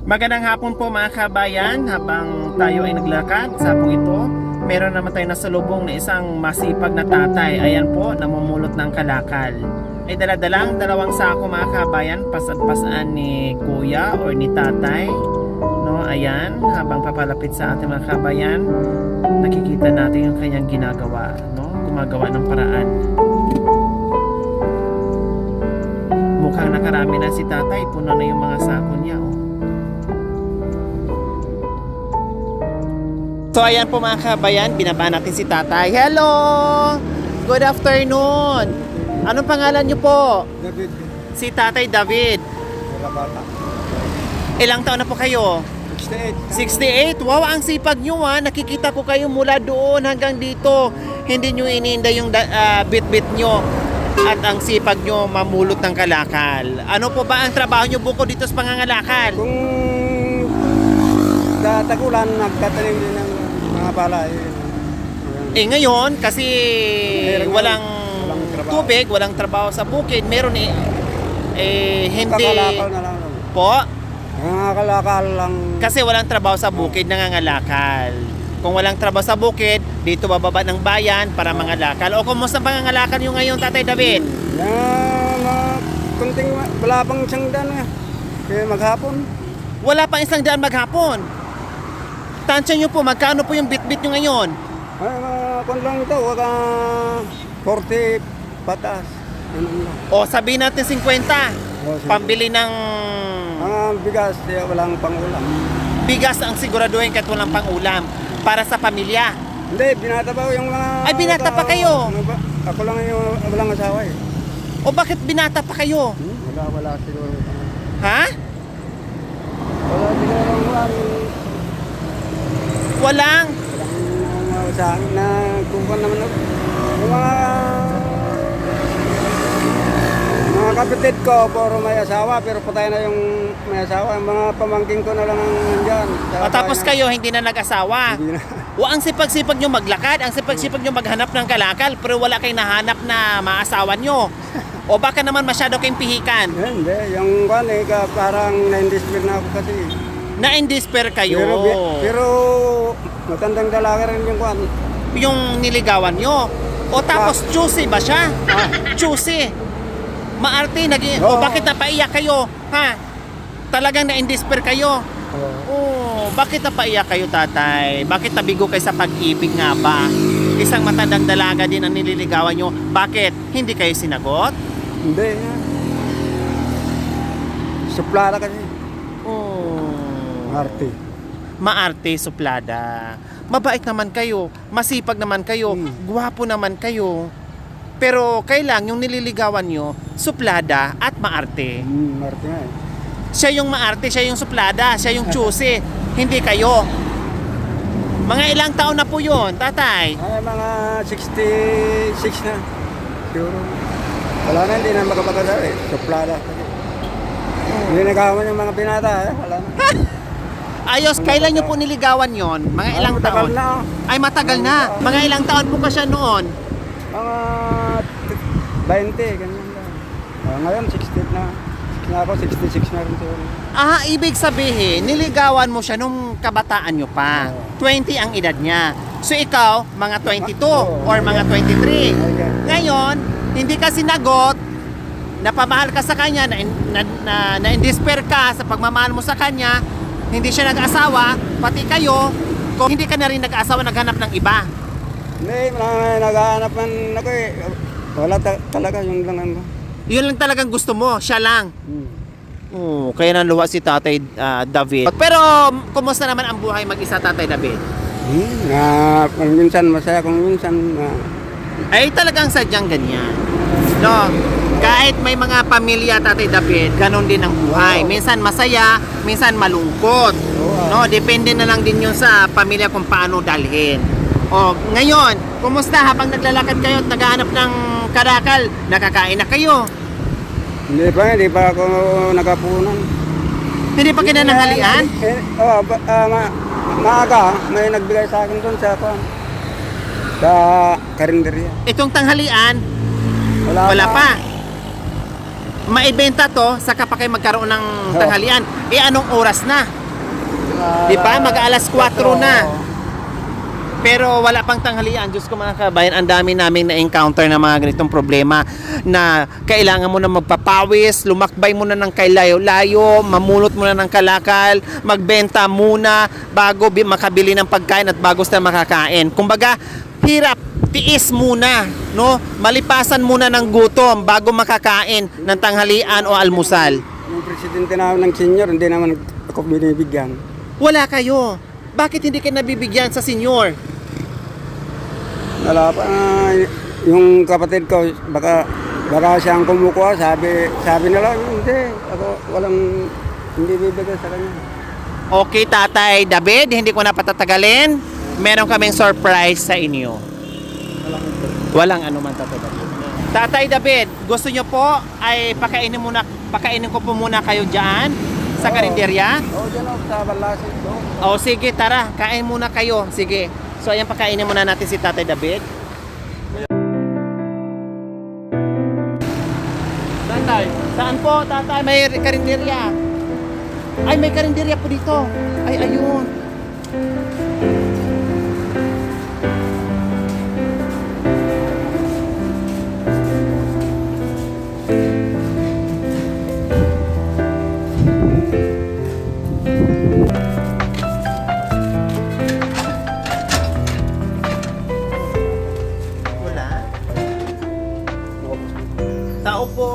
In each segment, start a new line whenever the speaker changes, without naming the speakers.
Magandang hapon po mga kabayan. Habang tayo ay naglakad sa hapong ito, meron naman tayo nasalubong na isang masipag na tatay. Ayan po, namumulot ng kalakal. Ay daladalang dalawang sako mga kabayan, pasad-pasaan ni kuya or ni tatay. No, ayan, habang papalapit sa ating mga kabayan, nakikita natin yung kanyang ginagawa, no? Gumagawa ng paraan. Mukhang nakarami na si tatay, puno na yung mga sako niya, oh. So ayan po mga kabayan, binaba natin si tatay. Hello! Good afternoon! Anong pangalan niyo po?
David,
Si tatay David.
wala bata.
Ilang taon na po kayo?
68.
68? Wow, ang sipag nyo ha. Nakikita ko kayo mula doon hanggang dito. Hindi nyo iniinda yung bit-bit nyo. At ang sipag nyo mamulot ng kalakal. Ano po ba ang trabaho nyo bukod dito sa pangangalakal?
Kung tatagulan, nagtatanim din ng mga palay.
Eh ngayon, kasi walang
trabaho.
tubig, walang trabaho sa bukid, meron hindi
Kakalakal na lang.
po.
Mga kalakal lang.
Kasi walang trabaho sa bukid, nangangalakal. Kung walang trabaho sa bukid, dito bababa ng bayan para mangalakal. O kumusta pangangalakal nyo ngayon, Tatay David?
Yan, kunting, wala pang isang daan eh. Kaya maghapon.
Wala pa 100 maghapon. Tansya nyo po, magkano po yung bit-bit nyo ngayon?
Ay, kung lang ito, waka 40 patas. Ano lang.
O sabihin natin 50.
O, sige.
Pambili ng
Mga bigas, walang pangulam.
bigas ang siguraduhin kahit walang pang-ulam para sa pamilya.
Hindi, binata pa ko yung mga...
Ay, binata pa kayo?
Ano ba? Ako lang yung walang asawa eh.
O bakit binata pa kayo?
Wala siguro.
Ha?
Wala siguro
Walang?
walang sa akin na kukuha naman ako. Yung mga kapatid ko, puro may asawa, pero patay na yung may asawa. Yung mga pamangking ko na lang ang nandyan.
O tapos kayo hindi na nag-asawa.
Hindi na.
O ang sipag-sipag nyo maglakad, ang sipag-sipag nyo maghanap ng kalakal, pero wala kayong nahanap na maasawa nyo. O baka naman masyado kayong pihikan.
Hindi, yung kwan eh, parang na-indisplay na ako kasi.
Na-indisper kayo.
Pero matandang dalaga rin yung kwan.
Yung niligawan nyo. O tapos choosy ba siya? Choosy. Maarte, o
Oo.
bakit napaiyak kayo? Ha? Talagang na-indisper kayo? Oh, bakit napaiyak kayo, tatay? Bakit nabigo kayo sa pag-ibig nga ba? Isang matandang dalaga din ang nililigawan nyo. Bakit? Hindi kayo sinagot?
Hindi. Suplada kasi.
Oh.
Arte.
Maarte, suplada. Mabait naman kayo. Masipag naman kayo. Gwapo naman kayo. Pero kailang yung nililigawan nyo, suplada at maarte.
Arte nga eh.
Siya yung maarte, siya yung suplada, siya yung choosy. Hindi kayo. Mga ilang taon na po yun, tatay?
Ay, mga 66 na. Siguro. Wala na, hindi na makapagkasal eh. Suplada. Hindi nagawa yung mga binata eh. Wala na.
Ayos, kailan nyo po niligawan yon? Mga ilang
Matagal
taon?
na.
Ay, matagal na. Mga ilang taon po ka siya noon?
Mga 20, ganyan lang. Ngayon, 60 na. Na ako, 66 na rin siguro.
Ibig sabihin, niligawan mo siya nung kabataan nyo pa. 20 ang edad niya. So ikaw, mga 22 or mga 23. Ngayon, hindi ka sinagot, napamahal ka sa kanya, na-indisper ka sa pagmamahal mo sa kanya, hindi siya nag-asawa, pati kayo, kung hindi ka na rin nag-asawa, naghanap ng iba.
Hindi, naghahanap man ako eh. Wala talaga yung lang ano.
Yun lang talagang gusto mo, siya lang. Oh, kaya nanluwa si Tatay David. Pero, kumusta naman ang buhay mag-isa, Tatay David?
Kung minsan masaya, kung minsan
Ay talagang sadyang ganyan. No, kahit may mga pamilya, Tatay David, ganon din ang buhay. Minsan masaya, minsan malungkot. No, depende na lang din yun sa pamilya kung paano dalhin. O, ngayon, kumusta habang naglalakad kayo at naghahanap ng karakal? Nakakain na kayo?
hindi pa ako nakapunan.
Hindi pa kinananghalian?
Maaga, may nagbigay sa akin doon sa karinderya.
Itong tanghalian, wala pa. maibenta to, saka pa kayo magkaroon ng tanghalian. Eh anong oras na? Di ba? Mag-alas 4 na. Pero wala pang tanghalian. Diyos ko mga kabayan, ang dami namin na-encounter na mga ganitong problema na kailangan mo na magpapawis, lumakbay mo na ng kailayo-layo, mamulot mo na ng kalakal, magbenta muna bago makabili ng pagkain at bago sila makakain. Kumbaga, hirap, tiis muna, no? Malipasan muna ng gutom bago makakain ng tanghalian o almusal.
Yung presidente namin ng senior, hindi naman ako binibigyan.
Wala kayo. Bakit hindi kayo nabibigyan sa senior?
Wala pa. Yung kapatid ko, baka siya ang kumukuha. Sabi nila, hindi. Ako hindi bibigyan sa kanya.
Okay, Tatay David, hindi ko na patatagalin. Meron kaming surprise sa inyo. Walang anuman, Tatay David. Tatay David, gusto nyo po ay pakainin ko po muna kayo dyan sa karinderya?
Oo, dyan ako sa Balasin.
O sige, tara, kain muna kayo. Sige. So ayan, pakainin muna natin si Tatay David. Tatay, saan po, Tatay? May karinderya. Ay, may karinderya po dito. Ay, ayun. Wala. Tao po.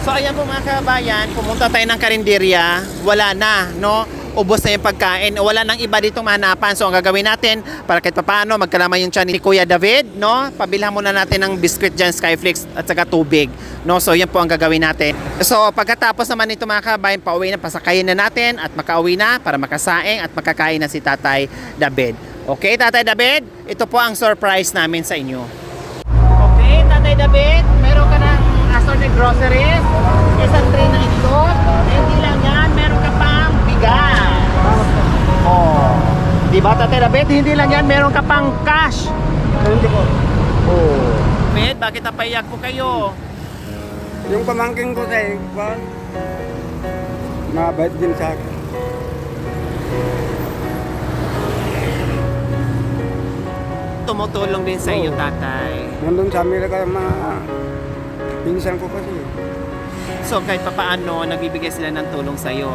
So ayan po mga kabayan, pumunta tayo ng karinderya, wala na, no? Ubos na yung pagkain, wala nang iba dito mahanapan. So ang gagawin natin, para kahit papaano magkalaman yung tiyan ni Kuya David, no? Pabilhan muna natin ng biscuit dyan, Skyflakes at saka tubig, no? So yan po ang gagawin natin. So pagkatapos naman nito mga kabayan, pauwi na, pasakayin na natin at makauwi na para makasaing at makakain na si Tatay David. Okay, Tatay David, ito po ang surprise namin sa inyo. Okay, Tatay David, meron ka ng assorted groceries, isang tray na itlog, hindi lang yan, meron ka pang bigas. Oh. Di ba, Tatay David? Hindi lang yan, meron ka pang cash.
Hindi ko.
Oh. David, bakit napaiyak po kayo?
Yung pamangking ko sa Ikwan, mabait din sa akin.
Tumutulong din sa iyo, Tatay.
Nandun sa Amerika yung mga pinsan ko kasi.
So kahit papaano, nagbibigay sila ng tulong sa iyo.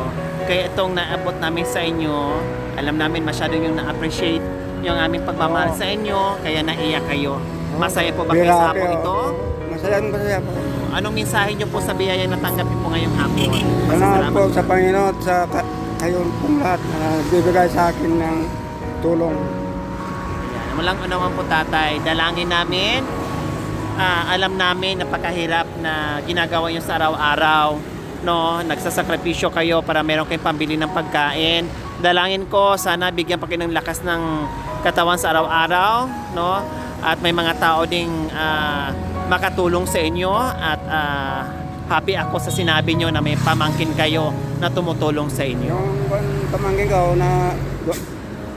Kaya itong naabot namin sa inyo, alam namin masyado yung na-appreciate yung aming pagmamahal sa inyo, kaya naiyak kayo. Masaya po ba kayo sa hapon ito?
Masaya po.
Anong mensahe niyo po sa biyaya na tanggapin po ngayong hapon?
Salamat po sa Panginoon at sa kayo pong lahat na bibigay sa akin ng tulong.
Yan. Walang anuman po, Tatay. Dalangin namin. Alam namin napakahirap na ginagawa niyo sa araw-araw. No? Nagsasakripisyo kayo para meron kayong pambili ng pagkain. Dalangin ko, sana bigyan pa kayo ng lakas ng katawan sa araw-araw. No? At may mga tao ding makatulong sa inyo. At happy ako sa sinabi niyo na may pamangkin kayo na tumutulong sa inyo.
Yung pamangkin ko na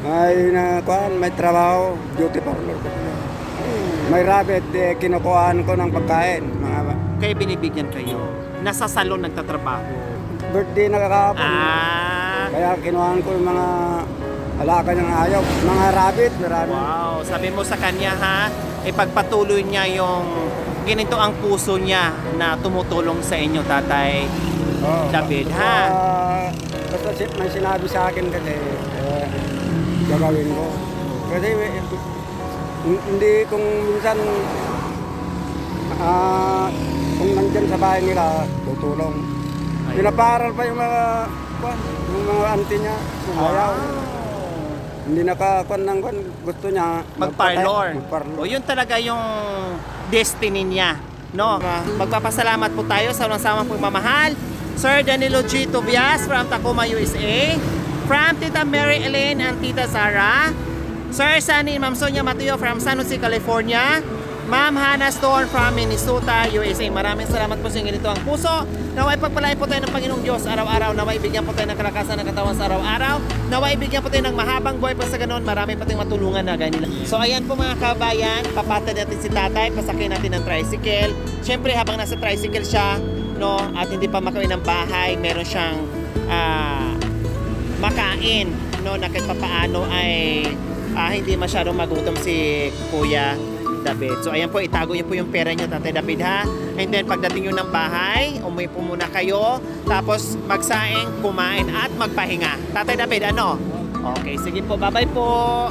may trabaho, beauty parlor. May rabbit, kinukuhaan ko ng pagkain.
Kaya binibigyan kayo. Nasa salon nagtatrabaho.
Birthday na kakapon. Kaya kinuhaan ko yung mga alaka niyang ayaw. Mga rabbit, marami.
Wow, sabi mo sa kanya ha, ipagpatuloy niya yung ginito ang puso niya na tumutulong sa inyo, Tatay David, ha?
Basta may sinabi sa akin kasi, gagawin ko. Kasi hindi kung minsan kung nandyan sa bahay nila, tutulong. Pinaparal pa yung mga auntie niya, ayaw. Hindi nakakuan ng gusto niya
Magparlor. O yun talaga yung destiny niya, no? Magpapasalamat po tayo sa walang samang pagmamahal. Sir Danilo G. Tobias from Tacoma, USA. From Tita Mary Elaine and Tita Sarah. Sir Sunny and Ma'am Sonia Mateo from San Jose, California. Ma'am Hannah Storm from Minnesota, USA. Maraming salamat po sa inyo nito ang puso. Naway pagpalain po tayo ng Panginoong Diyos araw-araw. Naway bigyan po tayo ng kalakasan ng katawan sa araw-araw. Naway bigyan po tayo ng mahabang buhay pa sa ganon. Marami pa tayong matulungan na ganila. So ayan po mga kabayan, papatid natin si tatay, pasakay natin ng tricycle. Siyempre habang nasa tricycle siya, no, at hindi pa makawin ng bahay, meron siyang makain, no, na kahit papaano ay hindi masyadong magutom si Kuya David. So ayan po, itago niyo po yung pera niyo, Tatay David, ha. And then pagdating niyo ng bahay, umuwi po muna kayo, tapos magsaing, kumain at magpahinga. Tatay David, ano? Okay, sige po, bye-bye po.